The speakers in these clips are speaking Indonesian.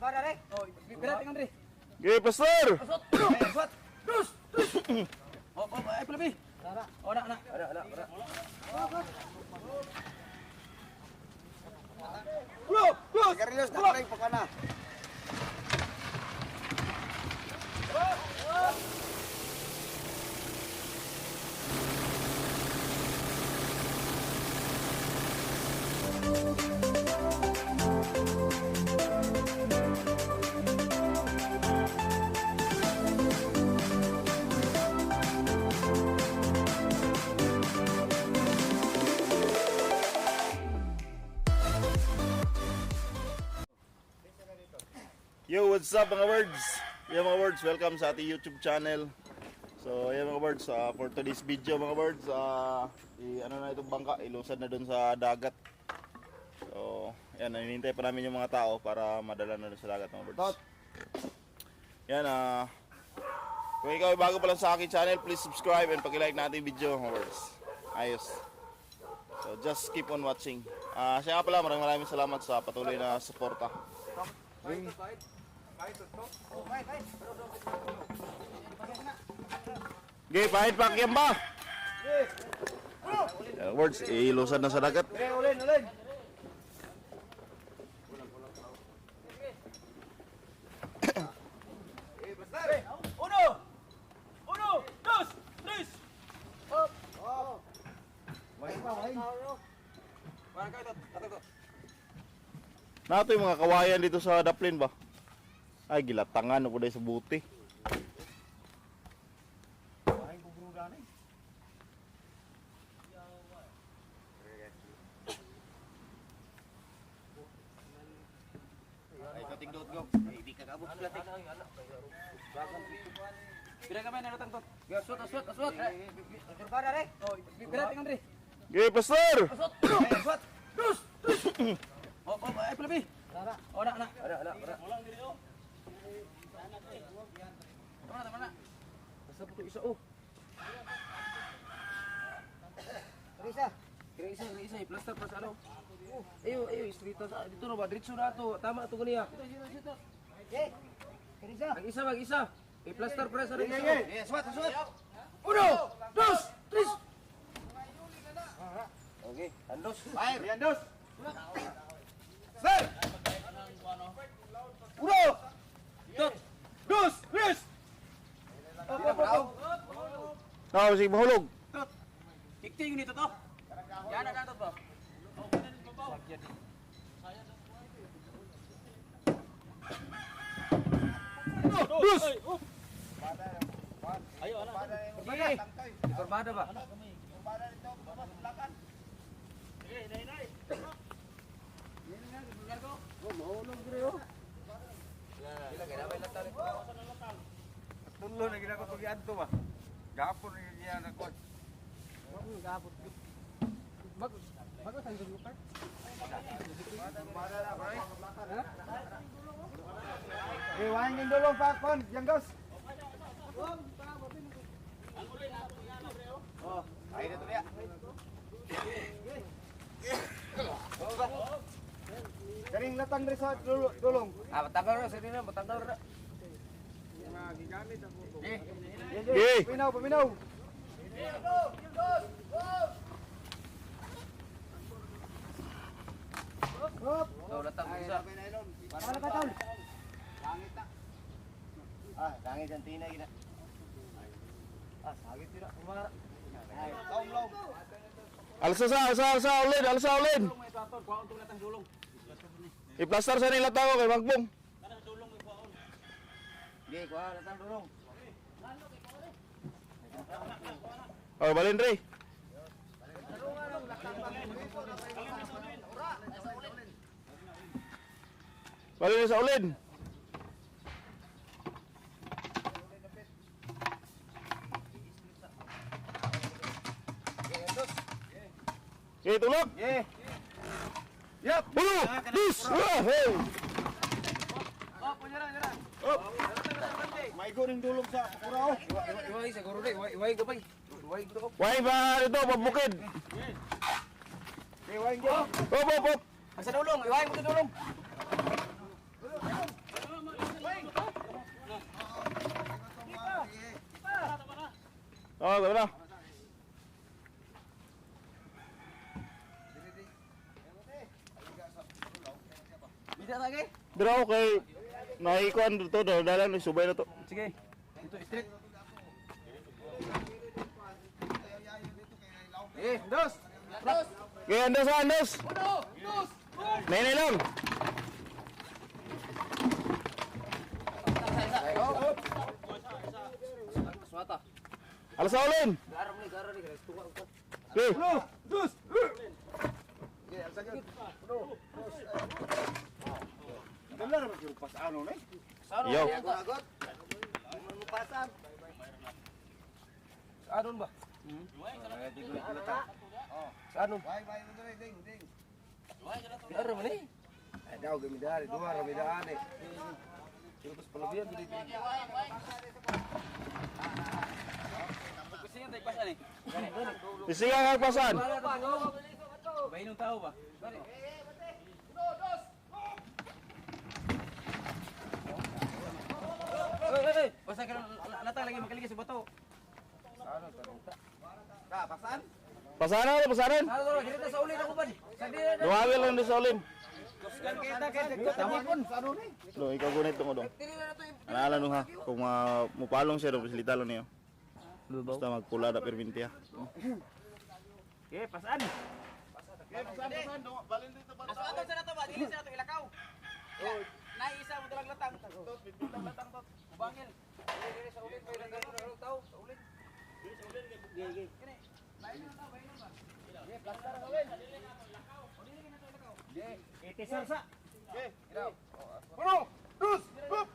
Para rek. Oh, birat tingnan diri. Gay, pastor! Asot. Asot. Dus. Oh, ay palabi. Tara. Oh, na. Ada. Bro, Karilos na kaling pakana. Yo, what's up mga words? Yo mga words, welcome sa ating YouTube channel. So, yan mga words, for today's video mga words, ano na itong bangka, ilusad na dun sa dagat. So, yan, hinihintay pa namin yung mga tao para madala na dun sa dagat mga words. Yan, kung ikaw ay bago pa lang sa aking channel, please subscribe and pag-like natin yung video mga words. Ayos. So, just keep on watching. Siya nga pala, maraming salamat sa patuloy na suporta. Okay, pahit pa kiyam ba? Words, ilusan na sa dagat. Ulin. Uno, dos, tres. Wahing. Para kayo to. Nato yung mga kawayan dito sa Daplin ba? Ay, gilatangan po dahil sa buti. Wahing kugruda na eh. Ay, katingdot go. Hindi ka kabot plat. Pira ka man natang tot. Asot. Para rek. Oh, birat tingnan diri. Okay, pastor! Asot. Dus. Oh, ay palabi. Tara. Oh, na. Ada. Ulang diri oh. Tama na. Basta po isa oh. Isa, plaster pa sa ano. Ayo, istrito sa dito no ba diretso na to. Tama to kaniya. Dito. Ang isa. I-plaster pa sa rin. Yes, swat. Uno, dos, tres. Okay, andos. Fire, andos. Sir! Uno! Dos! Tres! Sige, mahulog. Hikting nito to. Yan na to ba? Dus! Ayo, anak. Informada ba? Tulo na ginako to giadto ba? Gapon ni giyan ako. Gabot. Bago sa dulo pa. Wahing yung dulong pa kon, yang dos. Oh, ay dito dia. Garing latang diri sa dulong. Batanggal ra sa dito, batanggal ra. Gigamit ako to. Okay. Paminaw. Hop. So, latang isa. Para ka tol. Langit na. Langit ang tina gina. Sagit tira. Umara. Ay, long. Alsa ulin. May plator, kuha untong latang dulong. I-plaster sa nila tao kay Magbong. Kana dulong may kuha. Di, kuha latang dulong. Oh, balin Dre. Balin sa ulin. Okay, tulog. Yep. Ulo! Dus! Hey! Oh, punyara. May goring dulong sa Purao. Iway siguro rin. Iway gabay. Iway ko. Why ba ito, pabukid? Wahing gyud. Op! Ang sa dulong. Iway mo sa dulong. Oh, gawin na. Bisa lagi? Dira kay naikuan dito, dalan subay na to. Sige. Itu street. Dos. Dos. Okay, andos, andos. Dos. Nay lang. Suata. Alas ulin. Garam nih, guys. Tuwa ko. Okay. Dos. Dala naman yung pas ano na Yo. Agot. Pasan. Adon ba? Ano? Garam nih. Daw gamidari, dua ramidani. Terus pelebihan gede. Kusinya tay pasan nih. Isiga kagpasan. Bahinong tao ba? Basta ka latang lagi magkaligay sa bato. Ano tanong ta? Pasan? Pasanan na, pasanan. Ano dito sa ulin ako ba? Sabi na. Lumawil lang din sa ulin. Kita tamapon sa ano ni? Lo, ikaw gunit mo dong. Anala nung ha, kung mupalong siya, pasilita lo niyo. Basta magpula na perminti ha. Okay, pasan. balin dito ba? Aso ato sa nato ba? Dili sa nato ilakaw. Naisa mo dalang latang. Latang tot. Ubangil. Dili sa ulin pa yung tao sa ulin. Dili sa ulin gay. Kini. Bayinon ba? Ye, plaster ka ulin. Dili na to ilakaw. Ye, ete sarsa. Ye, iraw. Uno, dos, hop.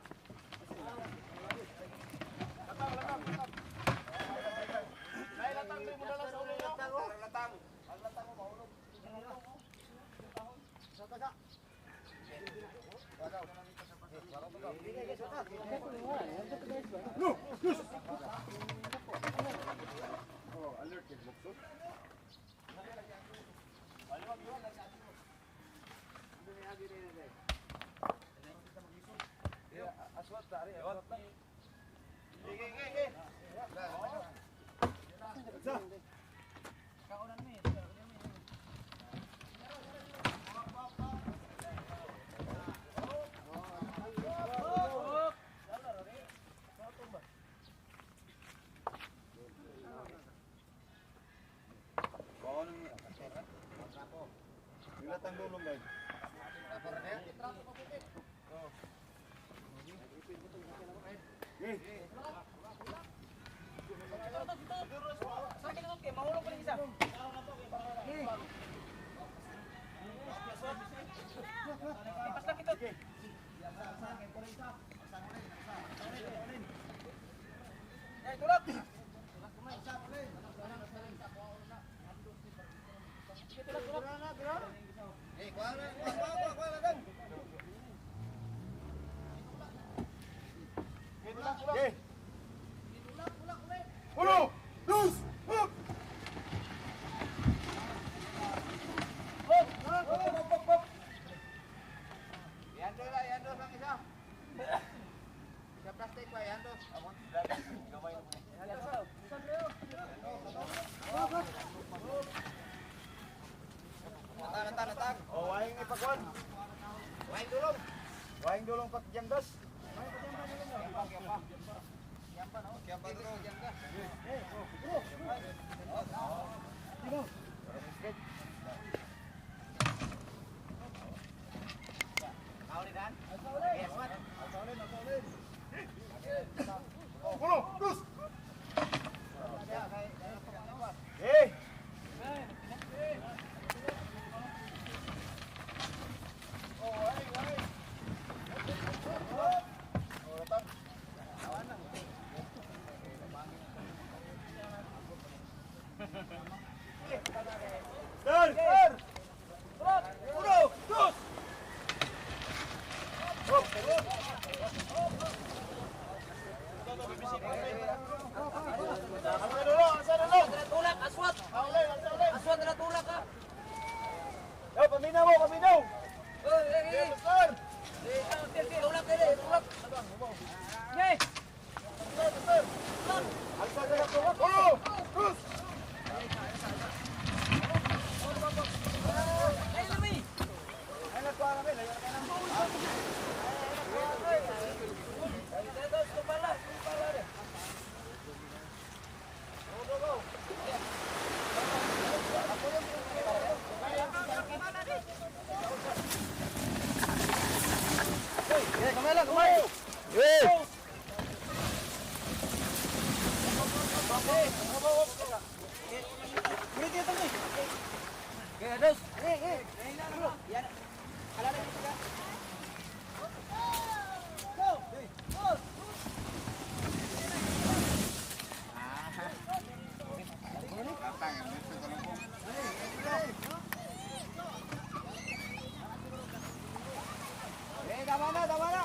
Latang. Nay latang mo dalang sa ulin. Latang. Ang latang mo mahulog. No, dos. Oh, alert yung bukso. Aswat dari aswat. Kaunan mi. Ilatang dulong guys. Sakit na kay mahulog pa isa. Pas na kitot. Eh, tulak. Okay. Uno, dos, hop. Yando lang isa. Sa plastic pa, yando. Amon. Gamay mo. Natang. Oh, waing ipagwan. Wain dulong. Waing dulong pak jangdas. Kiampa dulong jangga. Kaulidan. Yes, what? Uno, dos. Hey. Sir! Uno, dos. Tulak, aswat. Aswat na tulak ka. Yo, paminaw mo, paminaw! Sir! Tulak dili, tulak. Ye! Alsa ka na tulak! Uno! Wala, kumay. Eh! Kaya, dos. Yan. Alala dito ka. Tama na, tama na.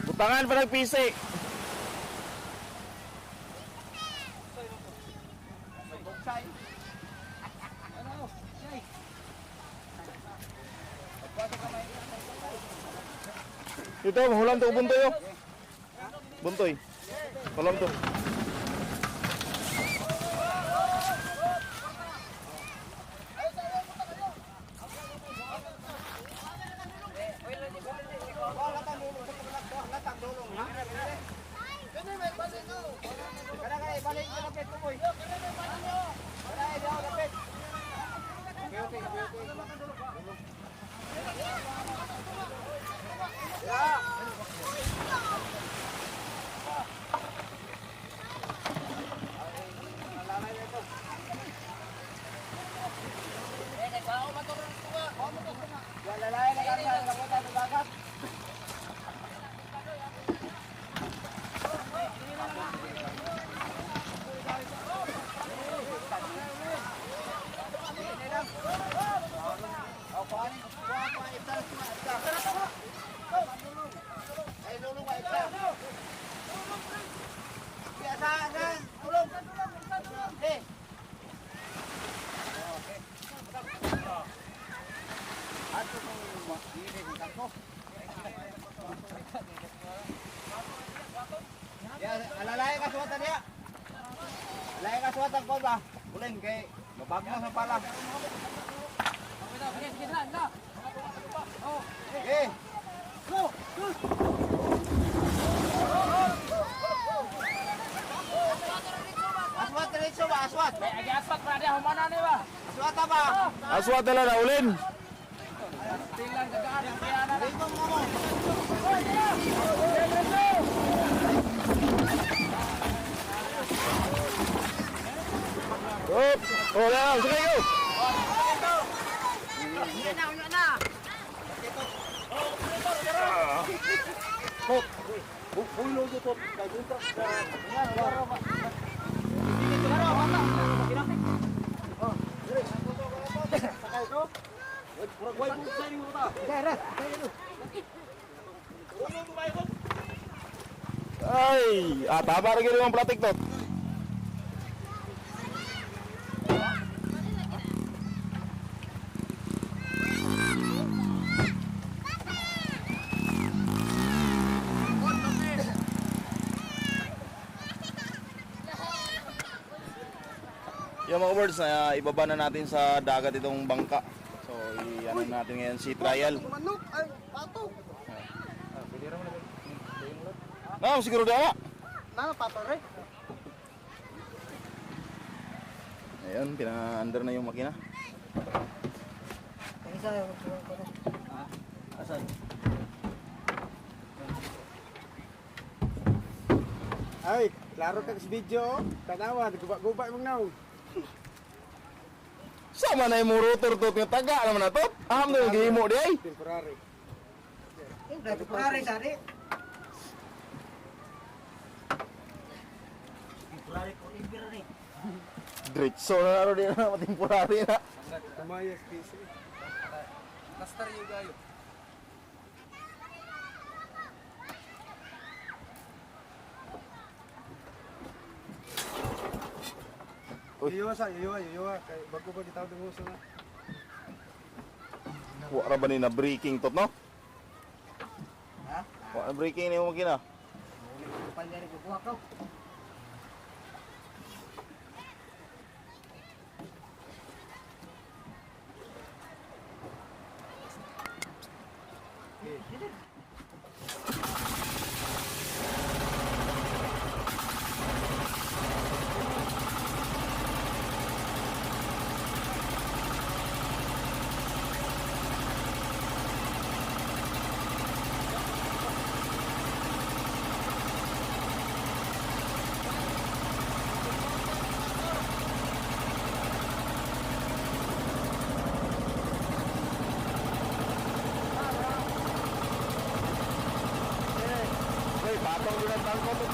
Butangan pa nagpisi. Ito, mahulam to buntoy oh. Buntoy. Hulam to. Alalay ka suwatan niya. Alalay ka suwatan ko ba? Uling kay mabag mo sa pala. Okay. Go. Aswat diretso ba? Aswat. Ay aswat pa dia humana ni ba? Aswat ba? Aswat na na ulin. Tilang gagaan ang kayana. Dito mo. Up. Oh, lang, sige go. Na. Bulo dito kay dito. Yan, laro ba? Laro ba? Kinapik. Oh, dire. Sakay ko. Wag mo sa iyo ta. Dere. Ay, tama rin yung mga platik to. Yung mga words na ibaba na natin sa dagat itong bangka. So, i-ano natin ngayon si trial. Manok ay pato. Siguro daw. Na pato re. Ayun, pina-under na yung makina. Isa yung asan? Ay, klaro ka sa video. Tanawa, guba-guba mong naw. Sama na yung rotor to, yung taga naman na to. Aham na yung gihimo di ay. Temporary. Dati pare sari. Pare ko ibir ni. Diretso na naroon din na matimporary na. Tumayas PC. Master yung gayo. Yuwa sa, yuwa. Kay bago pa gitaw ng uso na. Wala ba ni na breaking to, no? Ha? Wala breaking na yung makina. Panyari ko kuha ka. Uy, patong din ang bangko to.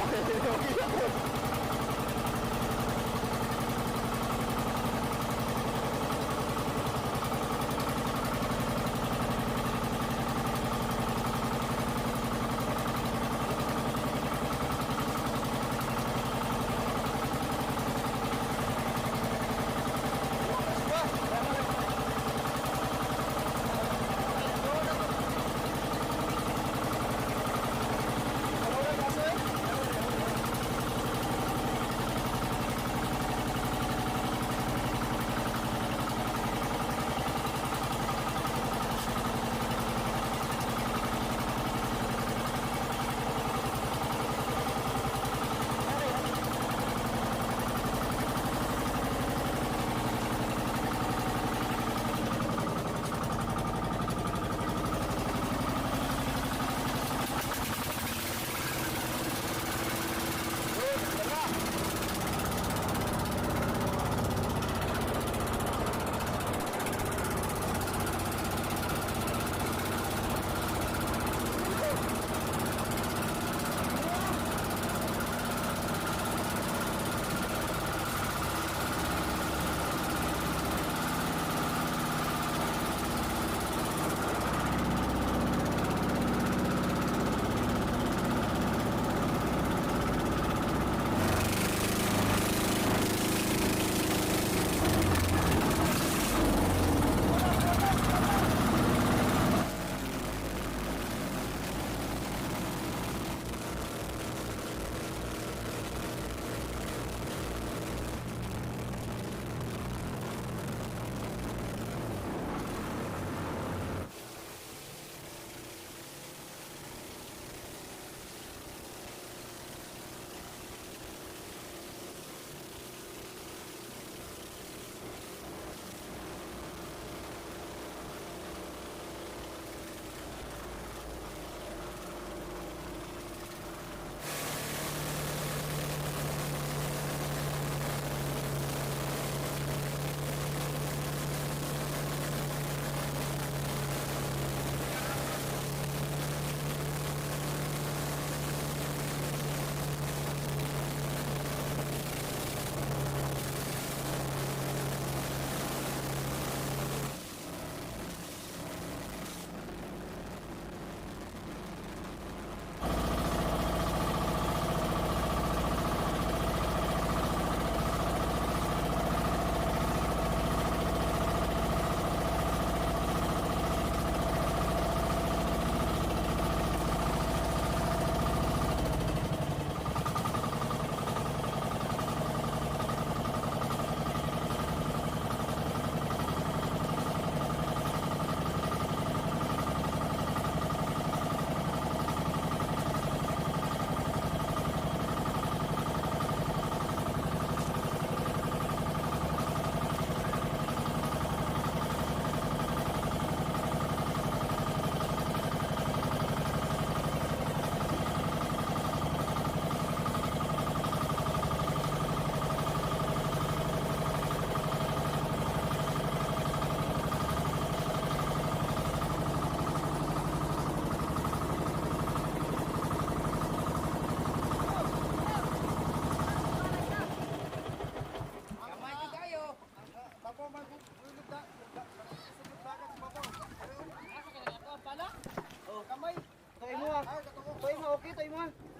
Toy mo, okay, toy mo.